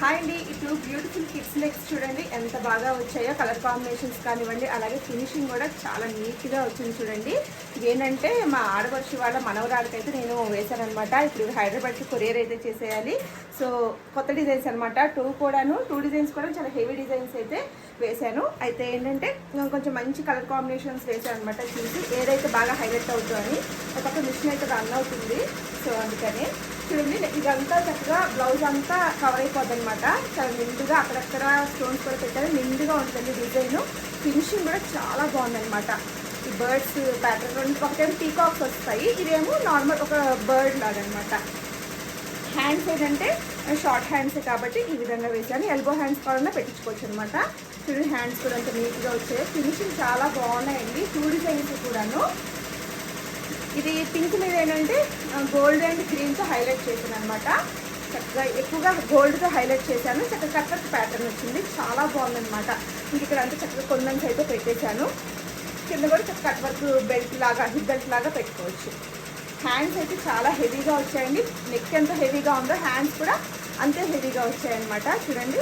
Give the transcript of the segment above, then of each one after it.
Hi అండి, ఇటు beautiful kids legs చూడండి ఎంత బాగా వచ్చాయో. కలర్ కాంబినేషన్స్ కానివ్వండి, అలాగే ఫినిషింగ్ కూడా చాలా నీట్గా వచ్చింది చూడండి. ఏంటంటే మా ఆడపడుచు వాళ్ళ మనవరాలకైతే నేను వేశానమాట. ఇప్పుడు హైదరాబాద్కి కొరియర్ అయితే చేసేయాలి. సో కొత్త డిజైన్స్ అనమాట. టూ డిజైన్స్ కూడా చాలా హెవీ డిజైన్స్ అయితే వేశాను. అయితే ఏంటంటే కొంచెం మంచి కలర్ కాంబినేషన్స్ వేసాను అనమాట. చూసి ఏదైతే బాగా హైలైట్ అవుతుందని ఒక పక్క మిషన్ అయితే రన్ అవుతుంది. సో అందుకని చూడండి, ఇదంతా చక్కగా బ్లౌజ్ అంతా కవర్ అయిపోద్ది అనమాట. చాలా నిండుగా అక్కడక్కడ స్టోన్స్ కూడా పెట్టారు, నిండుగా ఉంటుంది డిజైన్. ఫినిషింగ్ కూడా చాలా బాగుందనమాట. ఈ బర్డ్స్ ప్యాటర్న్ ఒకటేమో పీకాక్స్ వస్తాయి, ఇదేమో నార్మల్ ఒక బర్డ్ లాగా అనమాట. హ్యాండ్స్ ఏంటంటే షార్ట్ హ్యాండ్స్ కాబట్టి ఈ విధంగా వేసాను. ఎల్బో హ్యాండ్స్ కూడా పెట్టించుకోవచ్చు అనమాట. చూడండి, హ్యాండ్స్ కూడా అంత నీట్గా వచ్చాయి. ఫినిషింగ్ చాలా బాగున్నాయండి. 2 డిజైన్స్ కూడాను. ఇది పింక్ మీద ఏంటంటే గోల్డ్ అండ్ గ్రీన్తో హైలైట్ చేశాను అనమాట. చక్కగా ఎక్కువగా గోల్డ్తో హైలైట్ చేశాను. చక్కగా కట్ వర్క్ ప్యాటర్న్ వచ్చింది, చాలా బాగుందనమాట. ఇంక ఇక్కడ అంతా చక్కగా కొందన్స్ అయితే పెట్టేశాను. కింద కూడా చక్కగా కట్ వర్క్ బెల్ట్ లాగా, హిప్ బెల్ట్ లాగా పెట్టుకోవచ్చు. హ్యాండ్స్ అయితే చాలా హెవీగా వచ్చాయండి. నెక్ ఎంత హెవీగా ఉందో హ్యాండ్స్ కూడా అంతే హెవీగా వచ్చాయన్నమాట. చూడండి,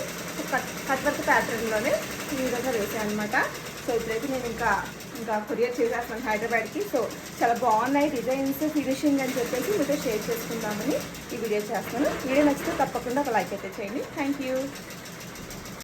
కట్ వర్క్ ప్యాటర్న్లోనే ఈ విధంగా వేసాను అనమాట. సో ఇప్పుడైతే నేను ఇంకా కొరియర్ చేసేస్తున్నాను హైదరాబాద్కి. సో చాలా బాగున్నాయి డిజైన్స్, ఫినిషింగ్ అని చెప్పేసి మీతో షేర్ చేసుకుందామని ఈ వీడియో చేస్తాను. వీడియో నచ్చితే తప్పకుండా ఒక లైక్ అయితే చేయండి. Thank you.